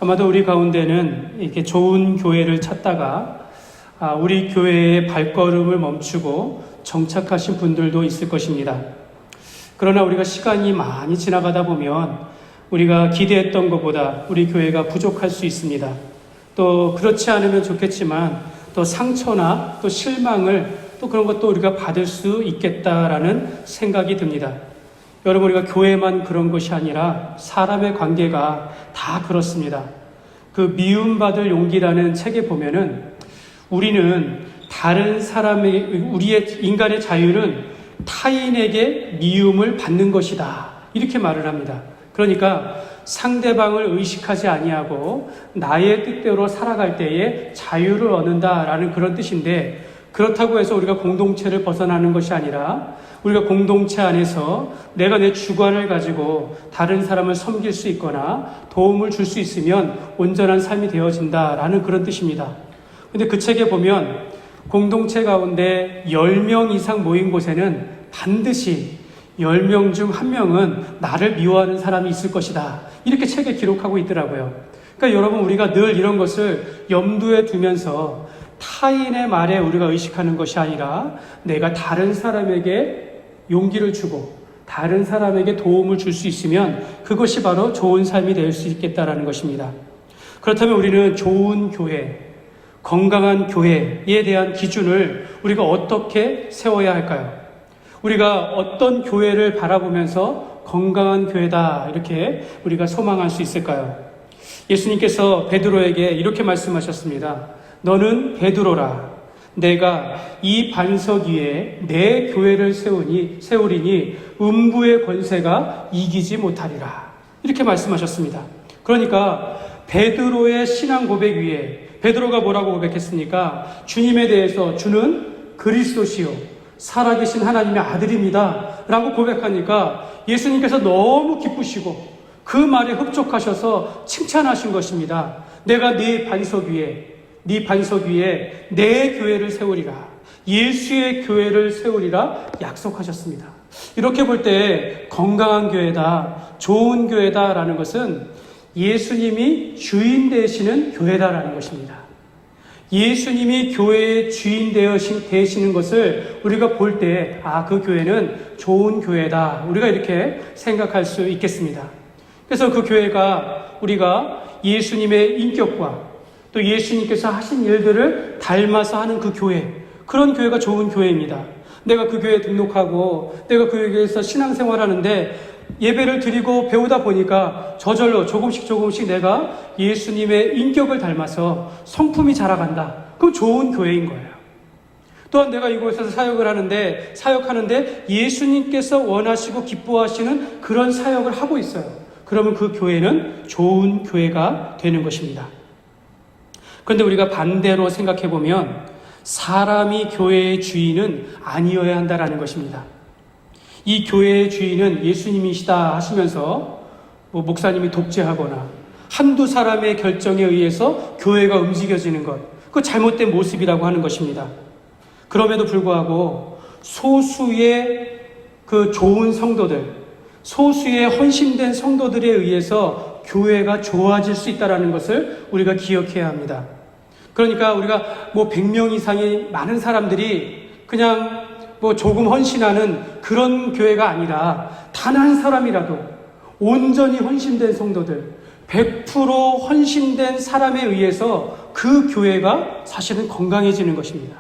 아마도 우리 가운데는 이렇게 좋은 교회를 찾다가 우리 교회의 발걸음을 멈추고 정착하신 분들도 있을 것입니다. 그러나 우리가 시간이 많이 지나가다 보면 우리가 기대했던 것보다 우리 교회가 부족할 수 있습니다. 또 그렇지 않으면 좋겠지만 또 상처나 또 실망을 또 그런 것도 우리가 받을 수 있겠다라는 생각이 듭니다. 여러분, 우리가 교회만 그런 것이 아니라 사람의 관계가 다 그렇습니다. 그 미움받을 용기라는 책에 보면은 우리는 다른 우리의 인간의 자유는 타인에게 미움을 받는 것이다, 이렇게 말을 합니다. 그러니까 상대방을 의식하지 아니하고 나의 뜻대로 살아갈 때에 자유를 얻는다라는 그런 뜻인데, 그렇다고 해서 우리가 공동체를 벗어나는 것이 아니라 우리가 공동체 안에서 내가 내 주관을 가지고 다른 사람을 섬길 수 있거나 도움을 줄 수 있으면 온전한 삶이 되어진다라는 그런 뜻입니다. 근데 그 책에 보면 공동체 가운데 10명 이상 모인 곳에는 반드시 10명 중 1명은 나를 미워하는 사람이 있을 것이다, 이렇게 책에 기록하고 있더라고요. 그러니까 여러분, 우리가 늘 이런 것을 염두에 두면서 타인의 말에 우리가 의식하는 것이 아니라 내가 다른 사람에게 용기를 주고 다른 사람에게 도움을 줄 수 있으면 그것이 바로 좋은 삶이 될 수 있겠다라는 것입니다. 그렇다면 우리는 좋은 교회, 건강한 교회에 대한 기준을 우리가 어떻게 세워야 할까요? 우리가 어떤 교회를 바라보면서 건강한 교회다, 이렇게 우리가 소망할 수 있을까요? 예수님께서 베드로에게 이렇게 말씀하셨습니다. 너는 베드로라. 내가 이 반석 위에 내 교회를 세우리니 음부의 권세가 이기지 못하리라, 이렇게 말씀하셨습니다. 그러니까 베드로의 신앙 고백 위에 베드로가 뭐라고 고백했습니까? 주님에 대해서 주는 그리스도시요 살아계신 하나님의 아들입니다 라고 고백하니까 예수님께서 너무 기쁘시고 그 말에 흡족하셔서 칭찬하신 것입니다. 내가 네 반석 위에 내 교회를 세우리라, 예수의 교회를 세우리라 약속하셨습니다. 이렇게 볼 때 건강한 교회다, 좋은 교회다라는 것은 예수님이 주인 되시는 교회다라는 것입니다. 예수님이 교회의 주인 되시는 것을 우리가 볼 때, 그 교회는 좋은 교회다, 우리가 이렇게 생각할 수 있겠습니다. 그래서 그 교회가 우리가 예수님의 인격과 또 예수님께서 하신 일들을 닮아서 하는 그 교회, 그런 교회가 좋은 교회입니다. 내가 그 교회에 등록하고 내가 그 교회에서 신앙생활하는데 예배를 드리고 배우다 보니까 저절로 조금씩 내가 예수님의 인격을 닮아서 성품이 자라간다. 그럼 좋은 교회인 거예요. 또한 내가 이곳에서 사역하는데 예수님께서 원하시고 기뻐하시는 그런 사역을 하고 있어요. 그러면 그 교회는 좋은 교회가 되는 것입니다. 그런데 우리가 반대로 생각해 보면 사람이 교회의 주인은 아니어야 한다라는 것입니다. 이 교회의 주인은 예수님이시다 하시면서 목사님이 독재하거나 한두 사람의 결정에 의해서 교회가 움직여지는 것, 그거 잘못된 모습이라고 하는 것입니다. 그럼에도 불구하고 소수의 그 좋은 성도들, 소수의 헌신된 성도들에 의해서 교회가 좋아질 수 있다는 것을 우리가 기억해야 합니다. 그러니까 우리가 100명 이상의 많은 사람들이 그냥 조금 헌신하는 그런 교회가 아니라 단 한 사람이라도 온전히 헌신된 성도들, 100% 헌신된 사람에 의해서 그 교회가 사실은 건강해지는 것입니다.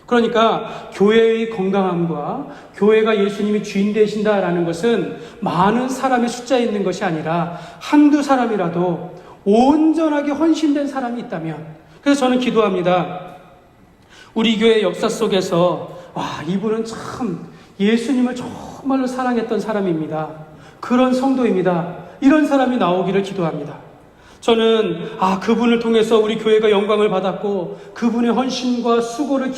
그러니까 교회의 건강함과 교회가 예수님이 주인 되신다라는 것은 많은 사람의 숫자에 있는 것이 아니라 한두 사람이라도 온전하게 헌신된 사람이 있다면, 그래서 저는 기도합니다. 우리 교회 역사 속에서 이분은 참 예수님을 정말로 사랑했던 사람입니다, 그런 성도입니다, 이런 사람이 나오기를 기도합니다. 저는 그분을 통해서 우리 교회가 영광을 받았고 그분의 헌신과 수고를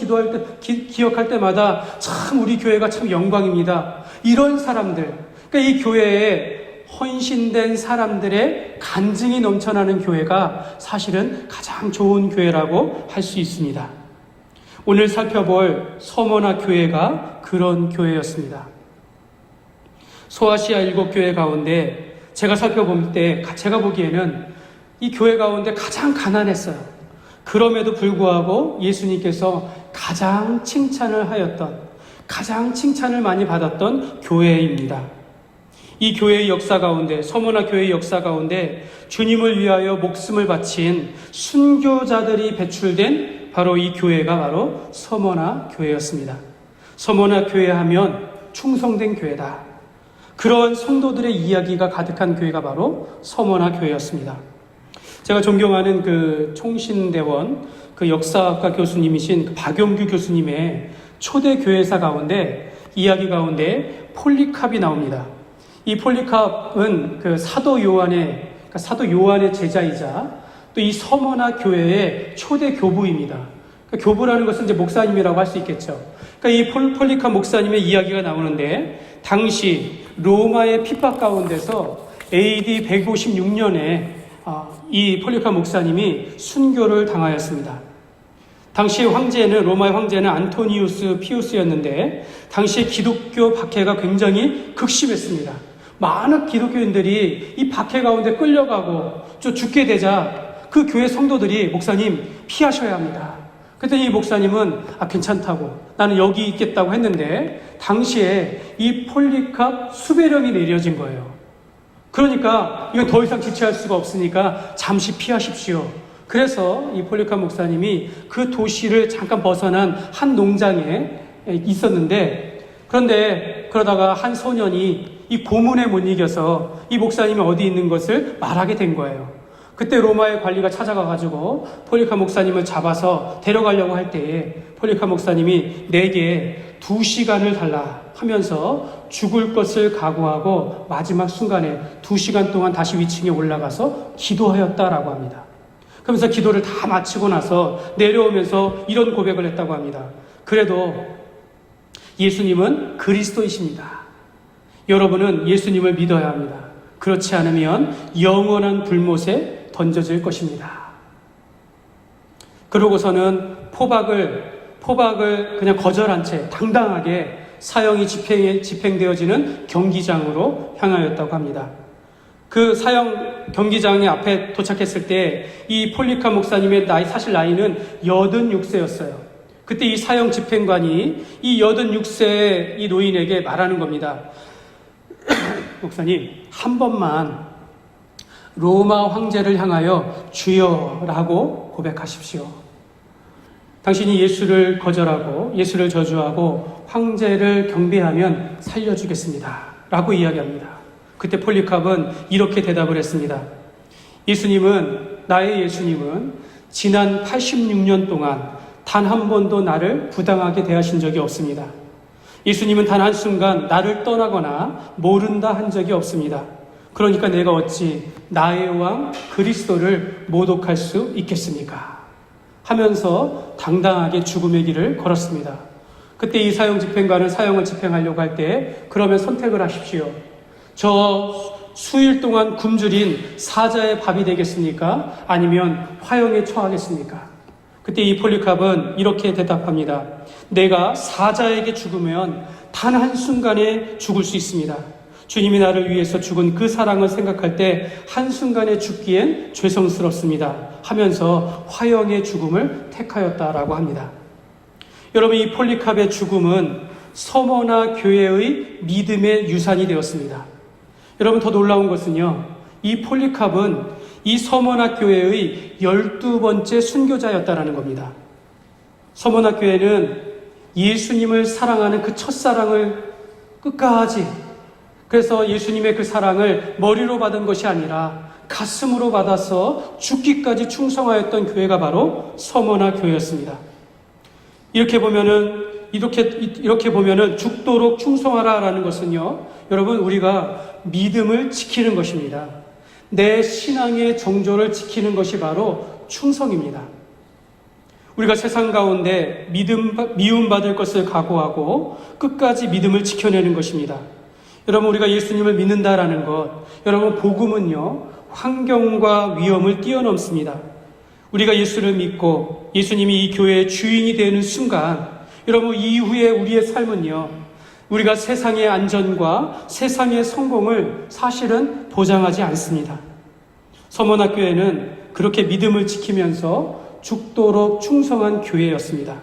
기억할 때마다 참 우리 교회가 참 영광입니다, 이런 사람들, 그러니까 이 교회에 헌신된 사람들의 간증이 넘쳐나는 교회가 사실은 가장 좋은 교회라고 할 수 있습니다. 오늘 살펴볼 서머나 교회가 그런 교회였습니다. 소아시아 7교회 가운데 제가 살펴볼 때 제가 보기에는 이 교회 가운데 가장 가난했어요. 그럼에도 불구하고 예수님께서 가장 칭찬을 하였던, 가장 칭찬을 많이 받았던 교회입니다. 이 교회의 역사 가운데, 서머나 교회의 역사 가운데 주님을 위하여 목숨을 바친 순교자들이 배출된 바로 이 교회가 바로 서머나 교회였습니다. 서머나 교회 하면 충성된 교회다. 그런 성도들의 이야기가 가득한 교회가 바로 서머나 교회였습니다. 제가 존경하는 그 총신대원 그 역사학과 교수님이신 그 박용규 교수님의 초대 교회사 가운데 이야기 가운데 폴리캅이 나옵니다. 이 폴리캅은 그 사도 요한의 제자이자 또 이 서머나 교회의 초대 교부입니다. 그러니까 교부라는 것은 이제 목사님이라고 할 수 있겠죠. 그러니까 이 폴리캅 목사님의 이야기가 나오는데 당시 로마의 핍박 가운데서 AD 156년에 이 폴리캅 목사님이 순교를 당하였습니다. 당시 황제는 로마의 황제는 안토니우스 피우스였는데 당시 기독교 박해가 굉장히 극심했습니다. 많은 기독교인들이 이 박해 가운데 끌려가고 죽게 되자 그 교회 성도들이 목사님 피하셔야 합니다. 그랬더니 이 목사님은 괜찮다고 나는 여기 있겠다고 했는데 당시에 이 폴리캅 수배령이 내려진 거예요. 그러니까 이건 더 이상 지체할 수가 없으니까 잠시 피하십시오. 그래서 이 폴리캅 목사님이 그 도시를 잠깐 벗어난 한 농장에 있었는데 그런데 그러다가 한 소년이 이 고문에 못 이겨서 이 목사님이 어디 있는 것을 말하게 된 거예요. 그때 로마의 관리가 찾아가가지고 폴리캅 목사님을 잡아서 데려가려고 할 때에 폴리캅 목사님이 내게 2시간을 달라 하면서 죽을 것을 각오하고 마지막 순간에 2시간 동안 다시 위층에 올라가서 기도하였다라고 합니다. 그러면서 기도를 다 마치고 나서 내려오면서 이런 고백을 했다고 합니다. 그래도 예수님은 그리스도이십니다. 여러분은 예수님을 믿어야 합니다. 그렇지 않으면 영원한 불못에 던져질 것입니다. 그러고서는 포박을 그냥 거절한 채 당당하게 사형이 집행되어지는 경기장으로 향하였다고 합니다. 그 사형 경기장의 앞에 도착했을 때 이 폴리캅 목사님의 사실 나이는 86세였어요. 그때 이 사형 집행관이 이 86세의 이 노인에게 말하는 겁니다. 목사님, 한 번만 로마 황제를 향하여 주여라고 고백하십시오. 당신이 예수를 거절하고 예수를 저주하고 황제를 경배하면 살려주겠습니다. 라고 이야기합니다. 그때 폴리캅은 이렇게 대답을 했습니다. 나의 예수님은 지난 86년 동안 단 한 번도 나를 부당하게 대하신 적이 없습니다. 예수님은 단 한순간 나를 떠나거나 모른다 한 적이 없습니다. 그러니까 내가 어찌 나의 왕 그리스도를 모독할 수 있겠습니까? 하면서 당당하게 죽음의 길을 걸었습니다. 그때 이 사형 집행관은 사형을 집행하려고 할 때 그러면 선택을 하십시오. 저 수일 동안 굶주린 사자의 밥이 되겠습니까? 아니면 화형에 처하겠습니까? 그때 이 폴리캅은 이렇게 대답합니다. 내가 사자에게 죽으면 단 한순간에 죽을 수 있습니다. 주님이 나를 위해서 죽은 그 사랑을 생각할 때 한순간에 죽기엔 죄송스럽습니다. 하면서 화형의 죽음을 택하였다라고 합니다. 여러분, 이 폴리캅의 죽음은 서머나 교회의 믿음의 유산이 되었습니다. 여러분, 더 놀라운 것은요, 이 폴리캅은 이 서머나 교회의 12번째 순교자였다라는 겁니다. 서머나 교회는 예수님을 사랑하는 그 첫사랑을 끝까지, 그래서 예수님의 그 사랑을 머리로 받은 것이 아니라 가슴으로 받아서 죽기까지 충성하였던 교회가 바로 서머나 교회였습니다. 이렇게 보면은 죽도록 충성하라라는 것은요, 여러분, 우리가 믿음을 지키는 것입니다. 내 신앙의 정조를 지키는 것이 바로 충성입니다. 우리가 세상 가운데 미움받을 것을 각오하고 끝까지 믿음을 지켜내는 것입니다. 여러분, 우리가 예수님을 믿는다라는 것, 여러분, 복음은요, 환경과 위험을 뛰어넘습니다. 우리가 예수를 믿고 예수님이 이 교회의 주인이 되는 순간, 여러분, 이후에 우리의 삶은요, 우리가 세상의 안전과 세상의 성공을 사실은 보장하지 않습니다. 서문학교회는 그렇게 믿음을 지키면서 죽도록 충성한 교회였습니다.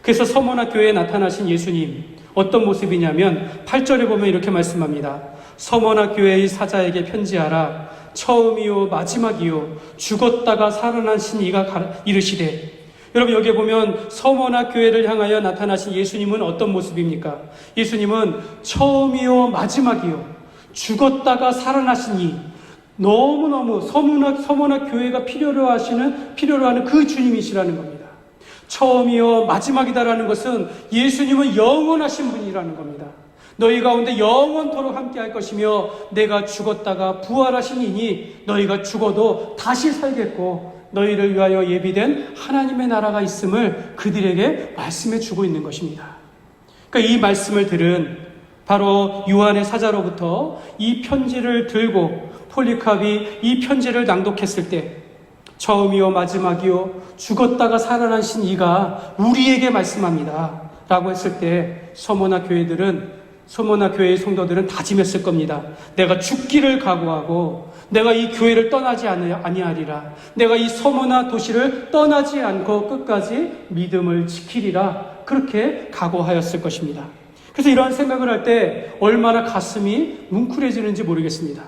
그래서 서문학교회에 나타나신 예수님, 어떤 모습이냐면 8절에 보면 이렇게 말씀합니다. 서문학교회의 사자에게 편지하라. 처음이요 마지막이요 죽었다가 살아나신 이가 이르시되. 여러분, 여기에 보면 서문학교회를 향하여 나타나신 예수님은 어떤 모습입니까? 예수님은 처음이요 마지막이요 죽었다가 살아나신 이, 너무너무 서문학 교회가 필요로 하는 그 주님이시라는 겁니다. 처음이요 마지막이다라는 것은 예수님은 영원하신 분이라는 겁니다. 너희 가운데 영원토록 함께 할 것이며 내가 죽었다가 부활하신 이니 너희가 죽어도 다시 살겠고 너희를 위하여 예비된 하나님의 나라가 있음을 그들에게 말씀해 주고 있는 것입니다. 그러니까 이 말씀을 들은 바로 요한의 사자로부터 이 편지를 들고 폴리캅이 이 편지를 낭독했을 때 처음이요 마지막이요 죽었다가 살아나신 이가 우리에게 말씀합니다 라고 했을 때 서문학 교회의 성도들은 다짐했을 겁니다. 내가 죽기를 각오하고 내가 이 교회를 떠나지 아니하리라. 내가 이 서문학 도시를 떠나지 않고 끝까지 믿음을 지키리라. 그렇게 각오하였을 것입니다. 그래서 이러한 생각을 할 때 얼마나 가슴이 뭉클해지는지 모르겠습니다.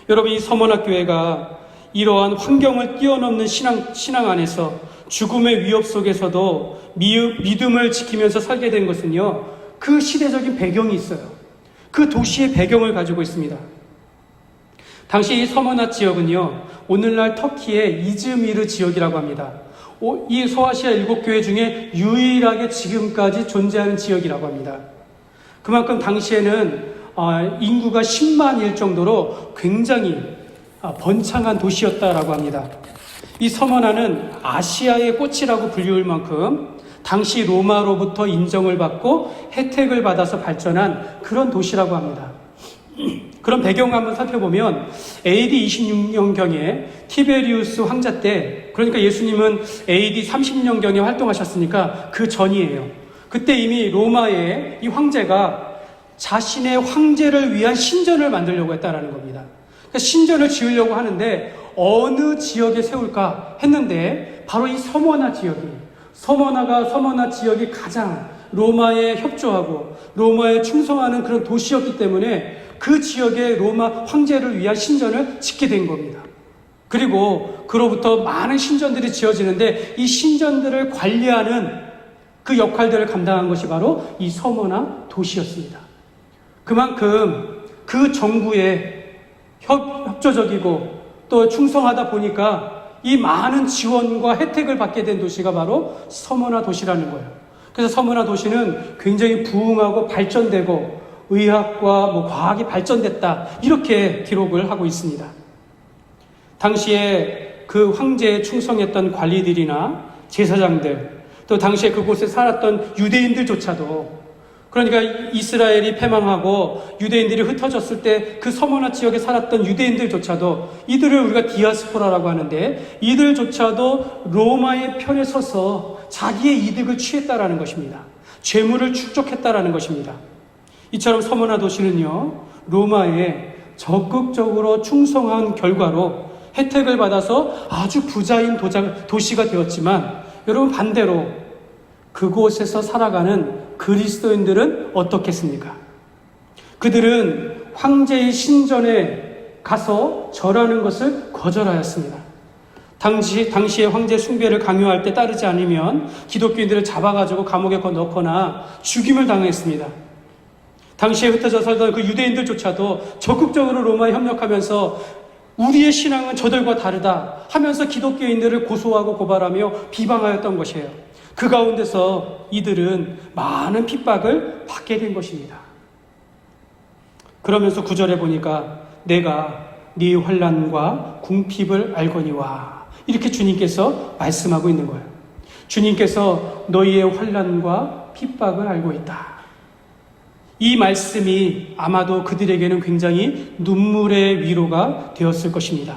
여러분, 이 서문학 교회가 이러한 환경을 뛰어넘는 신앙 안에서 죽음의 위협 속에서도 믿음을 지키면서 살게 된 것은요, 그 시대적인 배경이 있어요. 그 도시의 배경을 가지고 있습니다. 당시 이 서문학 지역은요, 오늘날 터키의 이즈미르 지역이라고 합니다. 이 소아시아 7교회 중에 유일하게 지금까지 존재하는 지역이라고 합니다. 그만큼 당시에는 인구가 10만일 정도로 굉장히 번창한 도시였다라고 합니다. 이 서머나는 아시아의 꽃이라고 불리울 만큼 당시 로마로부터 인정을 받고 혜택을 받아서 발전한 그런 도시라고 합니다. 그런 배경을 한번 살펴보면 AD 26년경에 티베리우스 황제 때, 그러니까 예수님은 AD 30년경에 활동하셨으니까 그 전이에요. 그때 이미 로마의 이 황제가 자신의 황제를 위한 신전을 만들려고 했다라는 겁니다. 그러니까 신전을 지으려고 하는데 어느 지역에 세울까 했는데 바로 이 서머나 지역이 가장 로마에 협조하고 로마에 충성하는 그런 도시였기 때문에 그 지역에 로마 황제를 위한 신전을 짓게 된 겁니다. 그리고 그로부터 많은 신전들이 지어지는데 이 신전들을 관리하는 그 역할들을 감당한 것이 바로 이 서머나 도시였습니다. 그만큼 그 정부에 협조적이고 또 충성하다 보니까 이 많은 지원과 혜택을 받게 된 도시가 바로 서머나 도시라는 거예요. 그래서 서머나 도시는 굉장히 부흥하고 발전되고 의학과 과학이 발전됐다, 이렇게 기록을 하고 있습니다. 당시에 그 황제에 충성했던 관리들이나 제사장들, 또 당시에 그곳에 살았던 유대인들조차도, 그러니까 이스라엘이 패망하고 유대인들이 흩어졌을 때 그 서머나 지역에 살았던 유대인들조차도, 이들을 우리가 디아스포라라고 하는데, 이들조차도 로마의 편에 서서 자기의 이득을 취했다라는 것입니다. 재물을 축적했다라는 것입니다. 이처럼 서머나 도시는요, 로마에 적극적으로 충성한 결과로 혜택을 받아서 아주 부자인 도시가 되었지만, 여러분, 반대로 그곳에서 살아가는 그리스도인들은 어떻겠습니까? 그들은 황제의 신전에 가서 절하는 것을 거절하였습니다. 당시에 황제 숭배를 강요할 때 따르지 않으면 기독교인들을 잡아가지고 감옥에 넣거나 죽임을 당했습니다. 당시에 흩어져 살던 그 유대인들조차도 적극적으로 로마에 협력하면서 우리의 신앙은 저들과 다르다 하면서 기독교인들을 고소하고 고발하며 비방하였던 것이에요. 그 가운데서 이들은 많은 핍박을 받게 된 것입니다. 그러면서 9절에 보니까 내가 네 환난과 궁핍을 알거니와, 이렇게 주님께서 말씀하고 있는 거예요. 주님께서 너희의 환난과 핍박을 알고 있다. 이 말씀이 아마도 그들에게는 굉장히 눈물의 위로가 되었을 것입니다.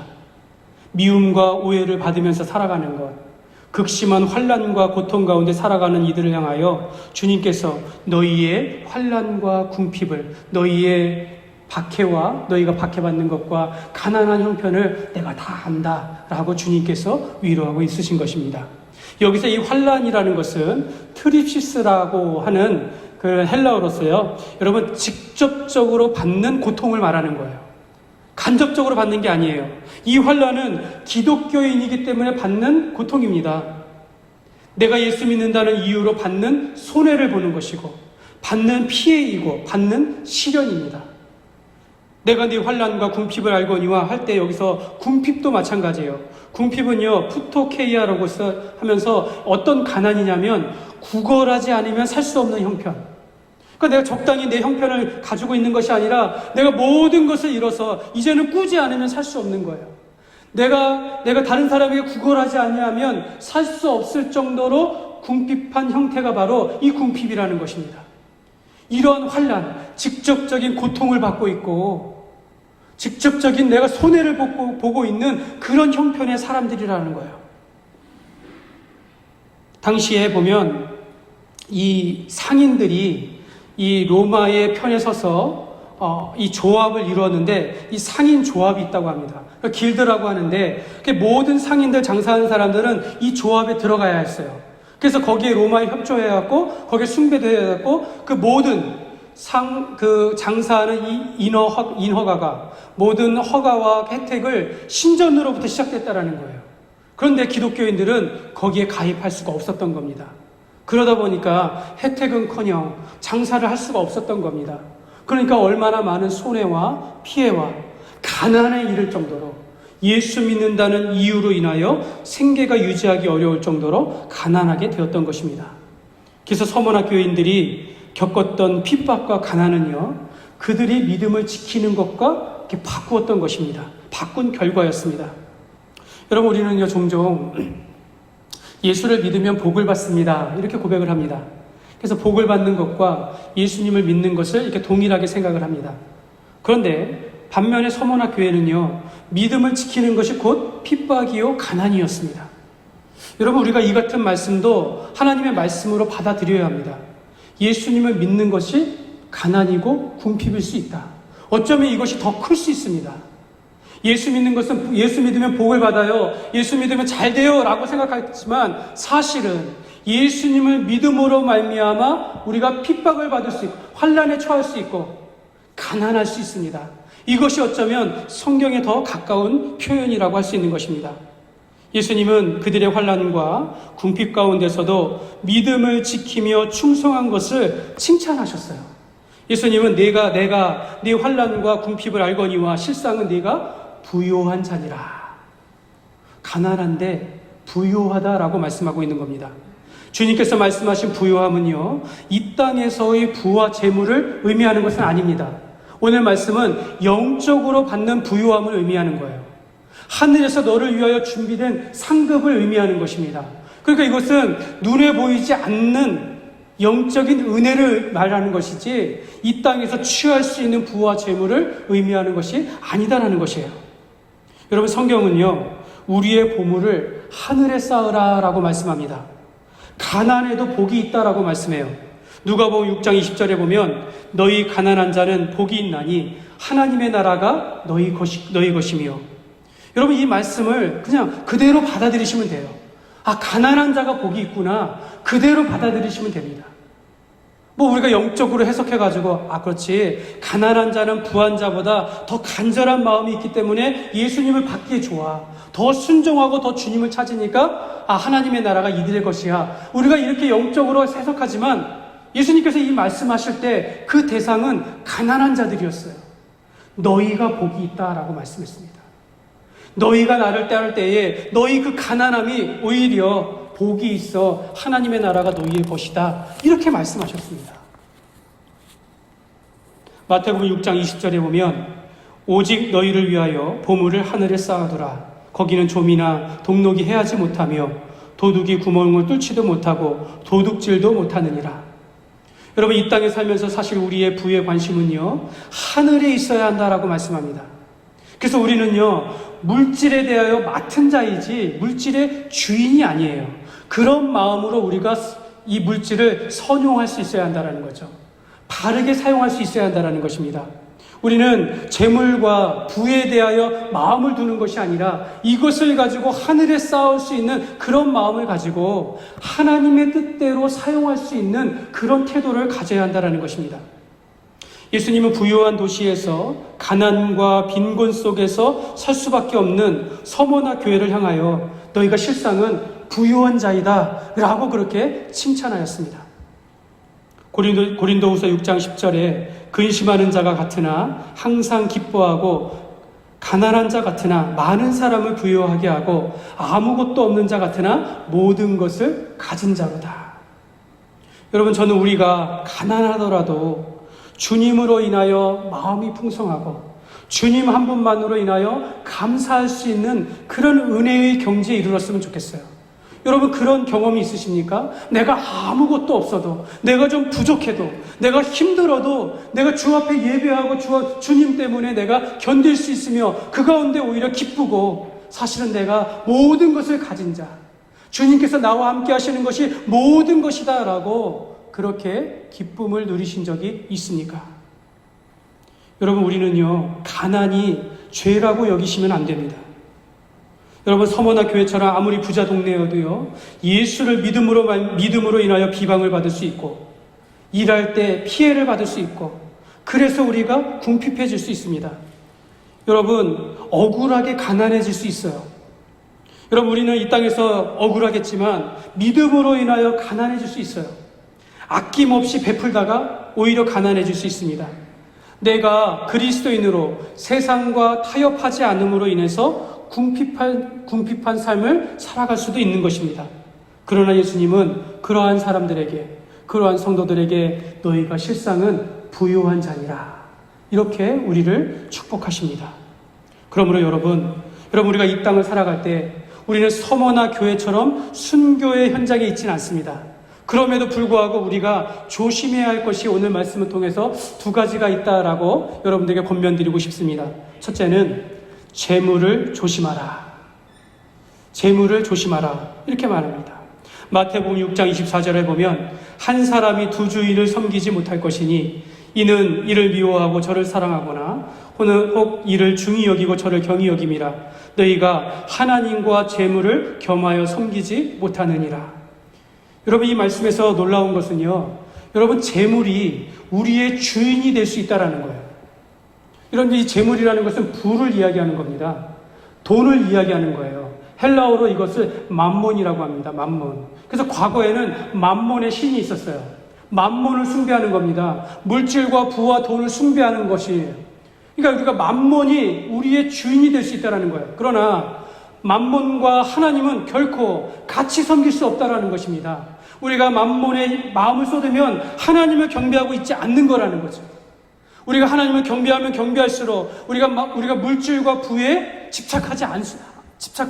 미움과 오해를 받으면서 살아가는 것, 극심한 환난과 고통 가운데 살아가는 이들을 향하여 주님께서 너희의 환난과 궁핍을, 너희의 박해와 너희가 박해받는 것과 가난한 형편을 내가 다 안다라고 주님께서 위로하고 있으신 것입니다. 여기서 이 환난이라는 것은 트립시스라고 하는 그 헬라어로서요, 여러분 직접적으로 받는 고통을 말하는 거예요. 간접적으로 받는 게 아니에요. 이 환난은 기독교인이기 때문에 받는 고통입니다. 내가 예수 믿는다는 이유로 받는 손해를 보는 것이고, 받는 피해이고, 받는 시련입니다. 내가 네 환난과 궁핍을 알거니와 할 때 여기서 궁핍도 마찬가지예요. 궁핍은요, 푸토케이아라고 하면서 어떤 가난이냐면 구걸하지 않으면 살 수 없는 형편. 그러니까 내가 적당히 내 형편을 가지고 있는 것이 아니라 내가 모든 것을 잃어서 이제는 꾸지 않으면 살 수 없는 거예요. 내가 다른 사람에게 구걸하지 아니하면 살 수 없을 정도로 궁핍한 형태가 바로 이 궁핍이라는 것입니다. 이런 환난, 직접적인 고통을 받고 있고 직접적인 내가 손해를 보고 있는 그런 형편의 사람들이라는 거예요. 당시에 보면 이 상인들이 이 로마의 편에 서서 이 조합을 이루었는데 이 상인 조합이 있다고 합니다. 길드라고 하는데 모든 상인들 장사하는 사람들은 이 조합에 들어가야 했어요. 그래서 거기에 로마에 협조해갖고 거기에 숭배도 해갖고 그 모든 장사하는 이 인허가가 모든 허가와 혜택을 신전으로부터 시작됐다라는 거예요. 그런데 기독교인들은 거기에 가입할 수가 없었던 겁니다. 그러다 보니까 혜택은커녕 장사를 할 수가 없었던 겁니다. 그러니까 얼마나 많은 손해와 피해와 가난에 이를 정도로 예수 믿는다는 이유로 인하여 생계가 유지하기 어려울 정도로 가난하게 되었던 것입니다. 그래서 서머나 교인들이 겪었던 핍박과 가난은요, 그들이 믿음을 지키는 것과 이렇게 바꾸었던 것입니다. 바꾼 결과였습니다. 여러분, 우리는요, 종종 예수를 믿으면 복을 받습니다, 이렇게 고백을 합니다. 그래서 복을 받는 것과 예수님을 믿는 것을 이렇게 동일하게 생각을 합니다. 그런데 반면에 서머나 교회는요, 믿음을 지키는 것이 곧 핍박이요 가난이었습니다. 여러분, 우리가 이 같은 말씀도 하나님의 말씀으로 받아들여야 합니다. 예수님을 믿는 것이 가난이고 궁핍일 수 있다. 어쩌면 이것이 더 클 수 있습니다. 예수 믿는 것은 예수 믿으면 복을 받아요, 예수 믿으면 잘 돼요 라고 생각하지만 사실은 예수님을 믿음으로 말미암아 우리가 핍박을 받을 수 있고 환난에 처할 수 있고 가난할 수 있습니다. 이것이 어쩌면 성경에 더 가까운 표현이라고 할 수 있는 것입니다. 예수님은 그들의 환난과 궁핍 가운데서도 믿음을 지키며 충성한 것을 칭찬하셨어요. 예수님은 내가 네 환난과 궁핍을 알거니와 실상은 네가 부요한 자니라. 가난한데 부요하다라고 말씀하고 있는 겁니다. 주님께서 말씀하신 부요함은요, 이 땅에서의 부와 재물을 의미하는 것은 아닙니다. 오늘 말씀은 영적으로 받는 부요함을 의미하는 거예요. 하늘에서 너를 위하여 준비된 상급을 의미하는 것입니다. 그러니까 이것은 눈에 보이지 않는 영적인 은혜를 말하는 것이지 이 땅에서 취할 수 있는 부와 재물을 의미하는 것이 아니다라는 것이에요. 여러분, 성경은요, 우리의 보물을 하늘에 쌓으라 라고 말씀합니다. 가난에도 복이 있다라고 말씀해요. 누가복음 6장 20절에 보면 너희 가난한 자는 복이 있나니 하나님의 나라가 너희 것이며. 여러분, 이 말씀을 그냥 그대로 받아들이시면 돼요. 아, 가난한 자가 복이 있구나, 그대로 받아들이시면 됩니다. 뭐 우리가 영적으로 해석해가지고 그렇지, 가난한 자는 부한 자보다 더 간절한 마음이 있기 때문에 예수님을 받기에 좋아, 더 순종하고 더 주님을 찾으니까 하나님의 나라가 이들의 것이야, 우리가 이렇게 영적으로 해석하지만 예수님께서 이 말씀하실 때 그 대상은 가난한 자들이었어요. 너희가 복이 있다라고 말씀했습니다. 너희가 나를 따를 때에 너희 그 가난함이 오히려 복이 있어 하나님의 나라가 너희의 것이다, 이렇게 말씀하셨습니다. 마태복음 6장 20절에 보면 오직 너희를 위하여 보물을 하늘에 쌓아두라. 거기는 좀이나 동록이 해하지 못하며 도둑이 구멍을 뚫지도 못하고 도둑질도 못하느니라. 여러분, 이 땅에 살면서 사실 우리의 부의 관심은요, 하늘에 있어야 한다라고 말씀합니다. 그래서 우리는요, 물질에 대하여 맡은 자이지 물질의 주인이 아니에요. 그런 마음으로 우리가 이 물질을 선용할 수 있어야 한다는 거죠. 바르게 사용할 수 있어야 한다는 것입니다. 우리는 재물과 부에 대하여 마음을 두는 것이 아니라 이것을 가지고 하늘에 쌓을 수 있는 그런 마음을 가지고 하나님의 뜻대로 사용할 수 있는 그런 태도를 가져야 한다는 것입니다. 예수님은 부유한 도시에서 가난과 빈곤 속에서 살 수밖에 없는 서머나 교회를 향하여 너희가 실상은 부유한 자이다 라고 그렇게 칭찬하였습니다. 고린도후서 6장 10절에 근심하는 자가 같으나 항상 기뻐하고 가난한 자 같으나 많은 사람을 부유하게 하고 아무것도 없는 자 같으나 모든 것을 가진 자로다. 여러분, 저는 우리가 가난하더라도 주님으로 인하여 마음이 풍성하고 주님 한 분만으로 인하여 감사할 수 있는 그런 은혜의 경지에 이르렀으면 좋겠어요. 여러분, 그런 경험이 있으십니까? 내가 아무것도 없어도, 내가 좀 부족해도, 내가 힘들어도, 내가 주 앞에 예배하고 주님 때문에 내가 견딜 수 있으며 그 가운데 오히려 기쁘고 사실은 내가 모든 것을 가진 자, 주님께서 나와 함께 하시는 것이 모든 것이다 라고 그렇게 기쁨을 누리신 적이 있습니까? 여러분, 우리는요, 가난이 죄라고 여기시면 안 됩니다. 여러분, 서머나 교회처럼 아무리 부자 동네여도요, 예수를 믿음으로 인하여 비방을 받을 수 있고, 일할 때 피해를 받을 수 있고, 그래서 우리가 궁핍해질 수 있습니다. 여러분, 억울하게 가난해질 수 있어요. 여러분, 우리는 이 땅에서 억울하겠지만 믿음으로 인하여 가난해질 수 있어요. 아낌없이 베풀다가 오히려 가난해질 수 있습니다. 내가 그리스도인으로 세상과 타협하지 않음으로 인해서 궁핍한 삶을 살아갈 수도 있는 것입니다. 그러나 예수님은 그러한 사람들에게, 그러한 성도들에게 너희가 실상은 부유한 자니라, 이렇게 우리를 축복하십니다. 그러므로 여러분 우리가 이 땅을 살아갈 때 우리는 서머나 교회처럼 순교의 현장에 있지는 않습니다. 그럼에도 불구하고 우리가 조심해야 할 것이 오늘 말씀을 통해서 두 가지가 있다라고 여러분들에게 권면드리고 싶습니다. 첫째는 재물을 조심하라. 재물을 조심하라. 이렇게 말합니다. 마태복음 6장 24절에 보면 한 사람이 두 주인을 섬기지 못할 것이니 이는 이를 미워하고 저를 사랑하거나 혹 이를 중히 여기고 저를 경히 여김이라. 너희가 하나님과 재물을 겸하여 섬기지 못하느니라. 여러분, 이 말씀에서 놀라운 것은요, 여러분, 재물이 우리의 주인이 될 수 있다는 거예요. 이런 이 재물이라는 것은 부를 이야기하는 겁니다. 돈을 이야기하는 거예요. 헬라어로 이것을 맘몬이라고 합니다. 맘몬. 그래서 과거에는 맘몬의 신이 있었어요. 맘몬을 숭배하는 겁니다. 물질과 부와 돈을 숭배하는 것이. 그러니까 우리가 맘몬이 우리의 주인이 될 수 있다는 거예요. 그러나 맘몬과 하나님은 결코 같이 섬길 수 없다는 것입니다. 우리가 맘몬에 마음을 쏟으면 하나님을 경배하고 있지 않는 거라는 거죠. 우리가 하나님을 경배하면 경배할수록 우리가 물질과 부에 집착할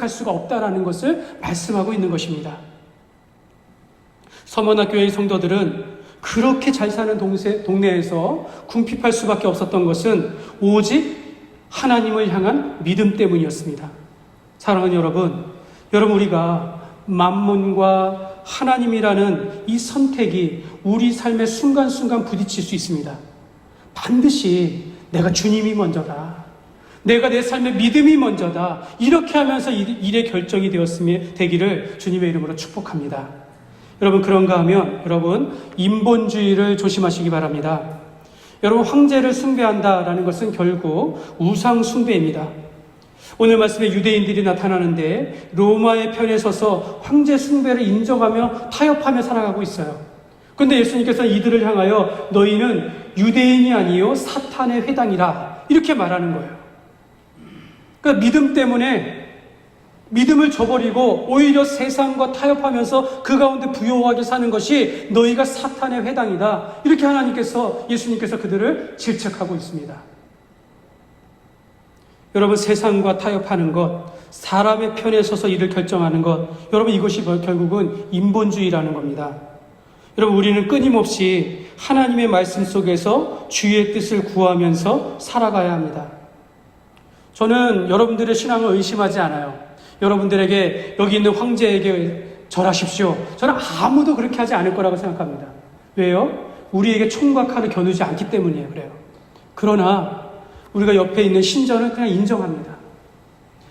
수가 없다라는 것을 말씀하고 있는 것입니다. 서머나 교회의 성도들은 그렇게 잘 사는 동네에서 궁핍할 수밖에 없었던 것은 오직 하나님을 향한 믿음 때문이었습니다. 사랑하는 여러분, 우리가 맘몬과 하나님이라는 이 선택이 우리 삶의 순간순간 부딪힐 수 있습니다. 반드시 내가 주님이 먼저다, 내가 내 삶의 믿음이 먼저다, 이렇게 하면서 일의 결정이 되기를 주님의 이름으로 축복합니다. 여러분, 그런가 하면 여러분, 인본주의를 조심하시기 바랍니다. 여러분, 황제를 숭배한다라는 것은 결국 우상 숭배입니다. 오늘 말씀에 유대인들이 나타나는데 로마의 편에 서서 황제 숭배를 인정하며 타협하며 살아가고 있어요. 그런데 예수님께서 이들을 향하여 너희는 유대인이 아니요 사탄의 회당이라, 이렇게 말하는 거예요. 그러니까 믿음 때문에 믿음을 저버리고 오히려 세상과 타협하면서 그 가운데 부요하게 사는 것이 너희가 사탄의 회당이다, 이렇게 예수님께서 그들을 질책하고 있습니다. 여러분, 세상과 타협하는 것, 사람의 편에 서서 일을 결정하는 것, 여러분, 이것이 결국은 인본주의라는 겁니다. 여러분, 우리는 끊임없이 하나님의 말씀 속에서 주의 뜻을 구하면서 살아가야 합니다. 저는 여러분들의 신앙을 의심하지 않아요. 여러분들에게 여기 있는 황제에게 절하십시오, 저는 아무도 그렇게 하지 않을 거라고 생각합니다. 왜요? 우리에게 총각하를 겨누지 않기 때문이에요. 그래요. 그러나 우리가 옆에 있는 신전을 그냥 인정합니다.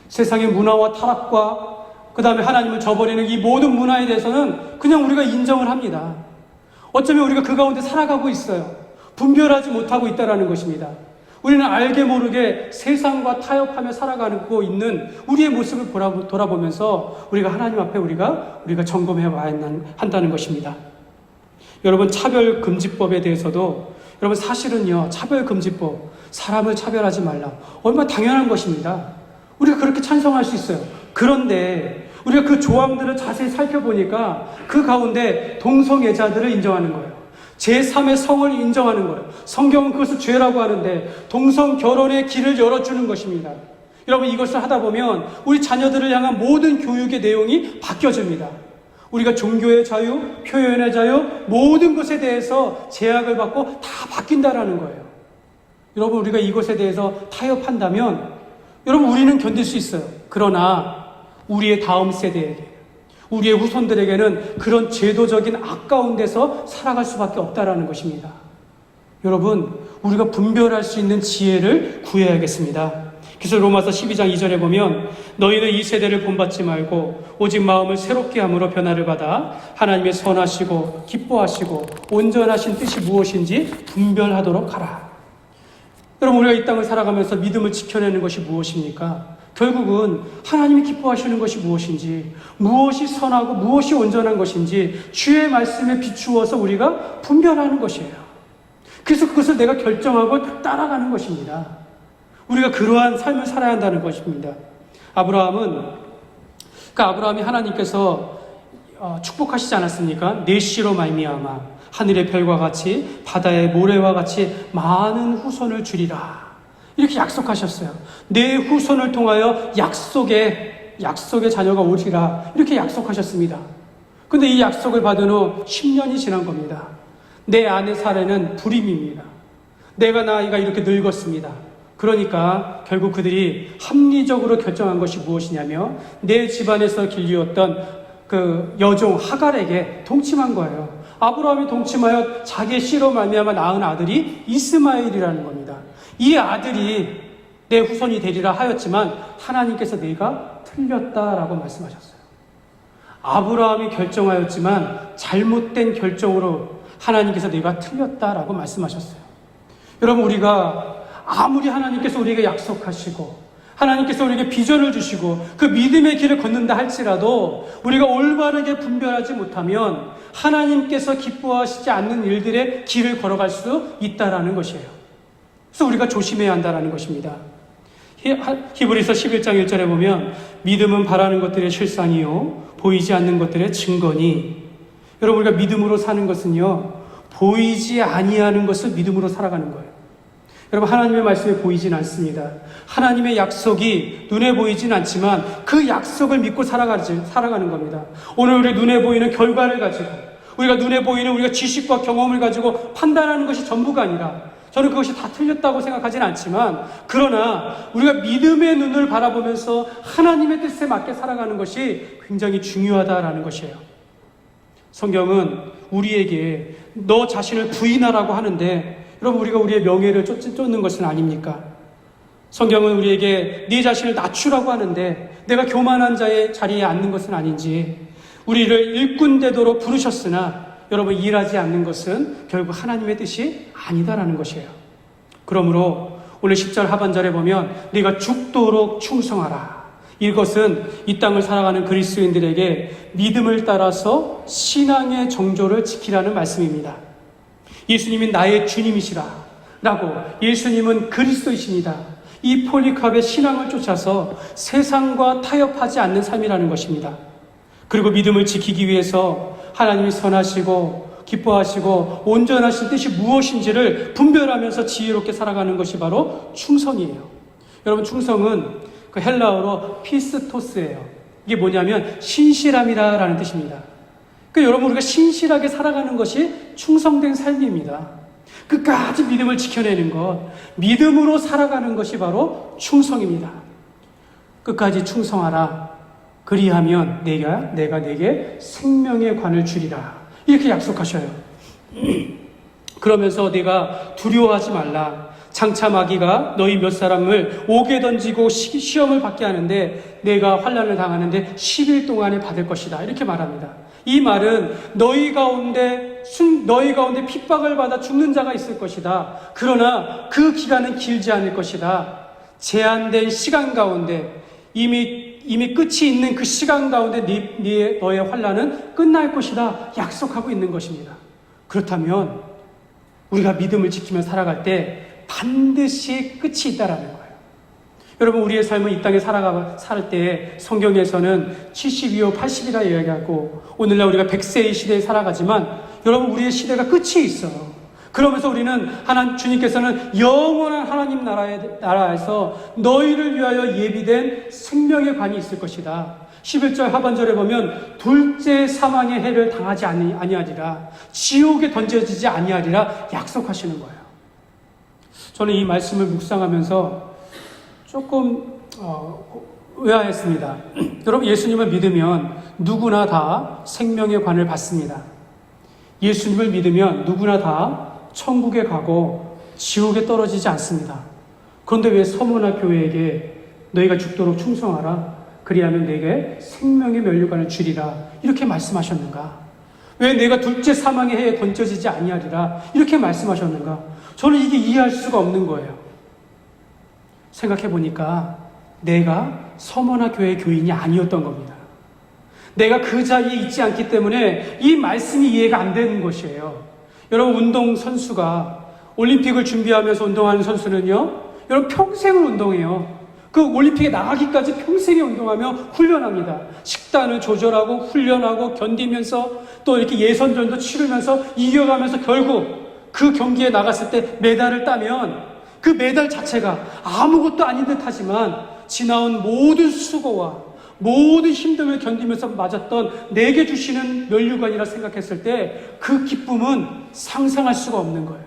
세상의 문화와 타락과 그 다음에 하나님을 저버리는 이 모든 문화에 대해서는 그냥 우리가 인정을 합니다. 어쩌면 우리가 그 가운데 살아가고 있어요. 분별하지 못하고 있다는 것입니다. 우리는 알게 모르게 세상과 타협하며 살아가고 있는 우리의 모습을 돌아보면서 우리가 하나님 앞에 우리가 점검해 와야 한다는 것입니다. 여러분, 차별금지법에 대해서도 여러분 사실은요, 차별금지법, 사람을 차별하지 말라, 얼마나 당연한 것입니다. 우리가 그렇게 찬성할 수 있어요. 그런데 우리가 그 조항들을 자세히 살펴보니까 그 가운데 동성애자들을 인정하는 거예요. 제3의 성을 인정하는 거예요. 성경은 그것을 죄라고 하는데 동성 결혼의 길을 열어주는 것입니다. 여러분, 이것을 하다 보면 우리 자녀들을 향한 모든 교육의 내용이 바뀌어집니다. 우리가 종교의 자유, 표현의 자유, 모든 것에 대해서 제약을 받고 다 바뀐다라는 거예요. 여러분, 우리가 이것에 대해서 타협한다면 여러분, 우리는 견딜 수 있어요. 그러나 우리의 다음 세대에게, 우리의 후손들에게는 그런 제도적인 악가운 데서 살아갈 수밖에 없다라는 것입니다. 여러분, 우리가 분별할 수 있는 지혜를 구해야겠습니다. 그래서 로마서 12장 2절에 보면 너희는 이 세대를 본받지 말고 오직 마음을 새롭게 함으로 변화를 받아 하나님의 선하시고 기뻐하시고 온전하신 뜻이 무엇인지 분별하도록 하라. 여러분, 우리가 이 땅을 살아가면서 믿음을 지켜내는 것이 무엇입니까? 결국은 하나님이 기뻐하시는 것이 무엇인지, 무엇이 선하고 무엇이 온전한 것인지 주의 말씀에 비추어서 우리가 분별하는 것이에요. 그래서 그것을 내가 결정하고 따라가는 것입니다. 우리가 그러한 삶을 살아야 한다는 것입니다. 아브라함이 하나님께서 축복하시지 않았습니까? 내 씨로 말미암아 하늘의 별과 같이 바다의 모래와 같이 많은 후손을 주리라, 이렇게 약속하셨어요. 내 후손을 통하여 약속의 자녀가 오리라, 이렇게 약속하셨습니다. 근데 이 약속을 받은 후 10년이 지난 겁니다. 내 아내 사례는 불임입니다. 내가 나이가 이렇게 늙었습니다. 그러니까 결국 그들이 합리적으로 결정한 것이 무엇이냐면 내 집안에서 길리었던 그 여종 하갈에게 동침한 거예요. 아브라함이 동침하여 자기의 씨로 말미암아 낳은 아들이 이스마엘이라는 겁니다. 이 아들이 내 후손이 되리라 하였지만 하나님께서 네가 틀렸다라고 말씀하셨어요. 아브라함이 결정하였지만 잘못된 결정으로 하나님께서 네가 틀렸다라고 말씀하셨어요. 여러분, 우리가 아무리 하나님께서 우리에게 약속하시고 하나님께서 우리에게 비전을 주시고 그 믿음의 길을 걷는다 할지라도 우리가 올바르게 분별하지 못하면 하나님께서 기뻐하시지 않는 일들의 길을 걸어갈 수 있다라는 것이에요. 그래서 우리가 조심해야 한다는 것입니다. 히브리서 11장 1절에 보면 믿음은 바라는 것들의 실상이요 보이지 않는 것들의 증거니. 여러분, 우리가 믿음으로 사는 것은요, 보이지 아니하는 것을 믿음으로 살아가는 거예요. 여러분, 하나님의 말씀이 보이진 않습니다. 하나님의 약속이 눈에 보이진 않지만 그 약속을 믿고 살아가는 겁니다. 오늘 우리 눈에 보이는 결과를 가지고, 우리가 눈에 보이는 우리가 지식과 경험을 가지고 판단하는 것이 전부가 아니라, 저는 그것이 다 틀렸다고 생각하지는 않지만, 그러나 우리가 믿음의 눈을 바라보면서 하나님의 뜻에 맞게 살아가는 것이 굉장히 중요하다라는 것이에요. 성경은 우리에게 너 자신을 부인하라고 하는데, 여러분, 우리가 우리의 명예를 쫓는 것은 아닙니까? 성경은 우리에게 네 자신을 낮추라고 하는데 내가 교만한 자의 자리에 앉는 것은 아닌지, 우리를 일꾼 되도록 부르셨으나 여러분, 일하지 않는 것은 결국 하나님의 뜻이 아니다라는 것이에요. 그러므로 오늘 10절 하반절에 보면 네가 죽도록 충성하라. 이것은 이 땅을 살아가는 그리스도인들에게 믿음을 따라서 신앙의 정조를 지키라는 말씀입니다. 예수님이 나의 주님이시라 라고, 예수님은 그리스도이십니다. 이 폴리캅의 신앙을 쫓아서 세상과 타협하지 않는 삶이라는 것입니다. 그리고 믿음을 지키기 위해서 하나님이 선하시고 기뻐하시고 온전하신 뜻이 무엇인지를 분별하면서 지혜롭게 살아가는 것이 바로 충성이에요. 여러분, 충성은 그 헬라어로 피스토스예요. 이게 뭐냐면 신실함이라는 뜻입니다. 여러분, 우리가 신실하게 살아가는 것이 충성된 삶입니다. 끝까지 믿음을 지켜내는 것, 믿음으로 살아가는 것이 바로 충성입니다. 끝까지 충성하라. 그리하면 내가 내게 생명의 관을 주리라. 이렇게 약속하셔요. 그러면서 내가 두려워하지 말라. 장차 마귀가 너희 몇 사람을 옥에 던지고 시험을 받게 하는데 내가 환난을 당하는데 10일 동안에 받을 것이다. 이렇게 말합니다. 이 말은 너희 가운데 핍박을 받아 죽는 자가 있을 것이다. 그러나 그 기간은 길지 않을 것이다. 제한된 시간 가운데 이미 끝이 있는 그 시간 가운데 너의 환난은 끝날 것이다. 약속하고 있는 것입니다. 그렇다면 우리가 믿음을 지키며 살아갈 때 반드시 끝이 있다라는 거예요. 여러분, 우리의 삶은 이 땅에 살 때 성경에서는 72호 80이라 이야기하고 오늘날 우리가 100세의 시대에 살아가지만 여러분, 우리의 시대가 끝이 있어요. 그러면서 우리는 주님께서는 영원한 하나님 나라에서 너희를 위하여 예비된 생명의 관이 있을 것이다. 11절 하반절에 보면 둘째 사망의 해를 당하지 아니하리라, 지옥에 던져지지 아니하리라 약속하시는 거예요. 저는 이 말씀을 묵상하면서 조금 의아했습니다. 여러분, 예수님을 믿으면 누구나 다 생명의 관을 받습니다. 예수님을 믿으면 누구나 다 천국에 가고 지옥에 떨어지지 않습니다. 그런데 왜 서머나 교회에게 너희가 죽도록 충성하라, 그리하면 내게 생명의 면류관을 주리라 이렇게 말씀하셨는가? 왜 내가 둘째 사망의 해에 던져지지 아니하리라 이렇게 말씀하셨는가? 저는 이게 이해할 수가 없는 거예요. 생각해 보니까 내가 서머나 교회 교인이 아니었던 겁니다. 내가 그 자리에 있지 않기 때문에 이 말씀이 이해가 안 되는 것이에요. 여러분, 운동선수가 올림픽을 준비하면서 운동하는 선수는요, 여러분 평생을 운동해요. 그 올림픽에 나가기까지 평생에 운동하며 훈련합니다. 식단을 조절하고 훈련하고 견디면서 또 이렇게 예선전도 치르면서 이겨가면서 결국 그 경기에 나갔을 때 메달을 따면 그 메달 자체가 아무것도 아닌 듯 하지만 지나온 모든 수고와 모든 힘듦을 견디면서 맞았던 내게 주시는 면류관이라 생각했을 때 그 기쁨은 상상할 수가 없는 거예요.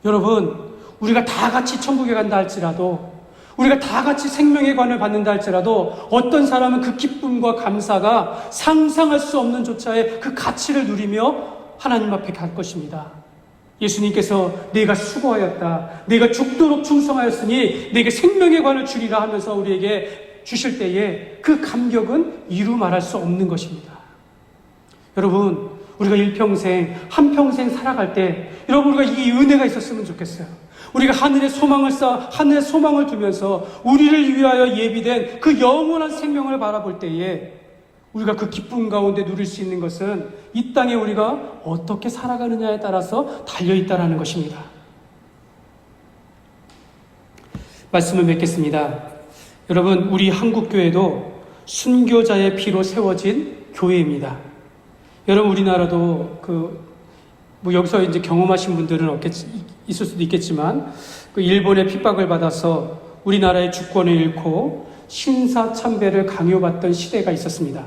여러분, 우리가 다 같이 천국에 간다 할지라도, 우리가 다 같이 생명의 관을 받는다 할지라도 어떤 사람은 그 기쁨과 감사가 상상할 수 없는 조차의 그 가치를 누리며 하나님 앞에 갈 것입니다. 예수님께서 내가 수고하였다, 내가 죽도록 충성하였으니 내게 생명의 관을 주리라 하면서 우리에게 주실 때에 그 감격은 이루 말할 수 없는 것입니다. 여러분, 우리가 일평생 한평생 살아갈 때 여러분, 우리가 이 은혜가 있었으면 좋겠어요. 우리가 하늘의 소망을 두면서 우리를 위하여 예비된 그 영원한 생명을 바라볼 때에 우리가 그 기쁨 가운데 누릴 수 있는 것은 이 땅에 우리가 어떻게 살아가느냐에 따라서 달려있다라는 것입니다. 말씀을 맺겠습니다. 여러분, 우리 한국교회도 순교자의 피로 세워진 교회입니다. 여러분, 우리나라도 여기서 이제 경험하신 분들은 있을 수도 있겠지만, 일본의 핍박을 받아서 우리나라의 주권을 잃고 신사참배를 강요받던 시대가 있었습니다.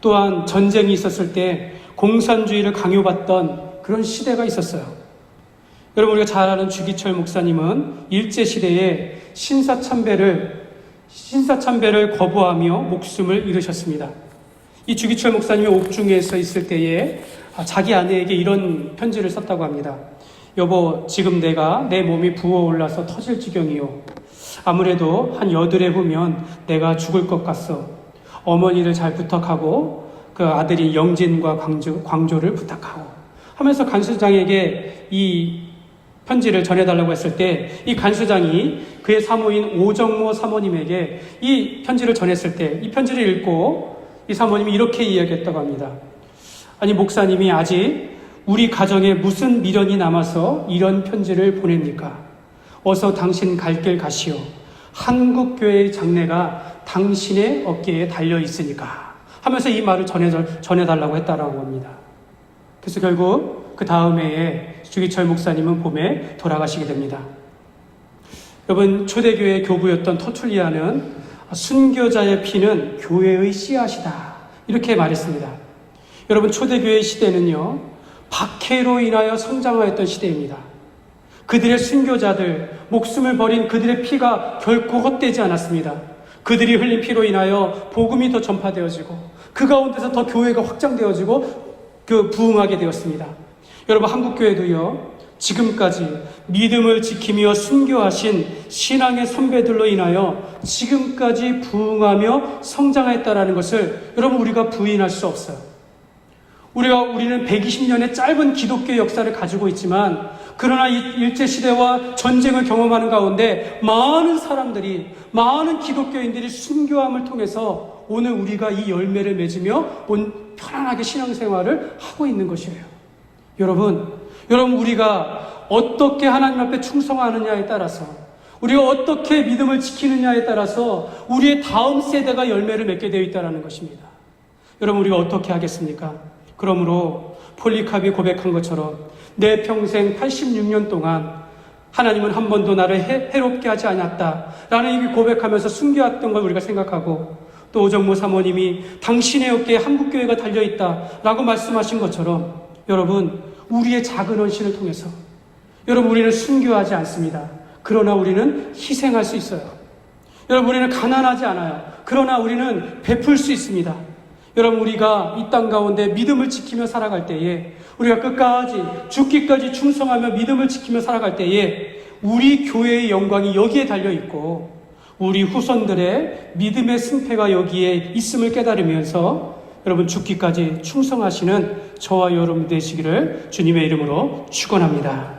또한 전쟁이 있었을 때 공산주의를 강요받던 그런 시대가 있었어요. 여러분, 우리가 잘 아는 주기철 목사님은 일제시대에 신사참배를 거부하며 목숨을 잃으셨습니다. 이 주기철 목사님이 옥중에서 있을 때에 자기 아내에게 이런 편지를 썼다고 합니다. 여보, 지금 내 몸이 부어올라서 터질 지경이요. 아무래도 한 8해 후면 내가 죽을 것 같소. 어머니를 잘 부탁하고 그 아들이 영진과 광조를 부탁하고 하면서 간수장에게 이 편지를 전해달라고 했을 때 이 간수장이 그의 사모인 오정모 사모님에게 이 편지를 전했을 때 이 편지를 읽고 이 사모님이 이렇게 이야기했다고 합니다. 아니, 목사님이 아직 우리 가정에 무슨 미련이 남아서 이런 편지를 보냅니까? 어서 당신 갈 길 가시오. 한국교회의 장래가 당신의 어깨에 달려 있으니까 하면서 이 말을 전해달라고 했다라고 합니다. 그래서 결국 그 다음 해에 주기철 목사님은 봄에 돌아가시게 됩니다. 여러분, 초대교회 교부였던 터툴리아는 순교자의 피는 교회의 씨앗이다 이렇게 말했습니다. 여러분, 초대교회 시대는요, 박해로 인하여 성장하였던 시대입니다. 그들의 순교자들, 목숨을 버린 그들의 피가 결코 헛되지 않았습니다. 그들이 흘린 피로 인하여 복음이 더 전파되어지고 그 가운데서 더 교회가 확장되어지고 부흥하게 되었습니다. 여러분, 한국교회도요, 지금까지 믿음을 지키며 순교하신 신앙의 선배들로 인하여 지금까지 부흥하며 성장했다라는 것을 여러분 우리가 부인할 수 없어요. 우리는 120년의 짧은 기독교 역사를 가지고 있지만 그러나 이 일제시대와 전쟁을 경험하는 가운데 많은 사람들이, 많은 기독교인들이 순교함을 통해서 오늘 우리가 이 열매를 맺으며 편안하게 신앙생활을 하고 있는 것이에요. 여러분 우리가 어떻게 하나님 앞에 충성하느냐에 따라서, 우리가 어떻게 믿음을 지키느냐에 따라서 우리의 다음 세대가 열매를 맺게 되어 있다는 것입니다. 여러분 우리가 어떻게 하겠습니까? 그러므로 폴리캅이 고백한 것처럼 내 평생 86년 동안 하나님은 한 번도 나를 해롭게 하지 않았다라는 이 고백하면서 순교했던 걸 우리가 생각하고, 또 오정모 사모님이 당신의 어깨에 한국교회가 달려있다라고 말씀하신 것처럼 여러분 우리의 작은 헌신을 통해서 여러분 우리는 순교하지 않습니다. 그러나 우리는 희생할 수 있어요. 여러분 우리는 가난하지 않아요. 그러나 우리는 베풀 수 있습니다. 여러분 우리가 이 땅 가운데 믿음을 지키며 살아갈 때에, 우리가 끝까지 죽기까지 충성하며 믿음을 지키며 살아갈 때에 우리 교회의 영광이 여기에 달려있고 우리 후손들의 믿음의 승패가 여기에 있음을 깨달으면서 여러분 죽기까지 충성하시는 저와 여러분 되시기를 주님의 이름으로 축원합니다.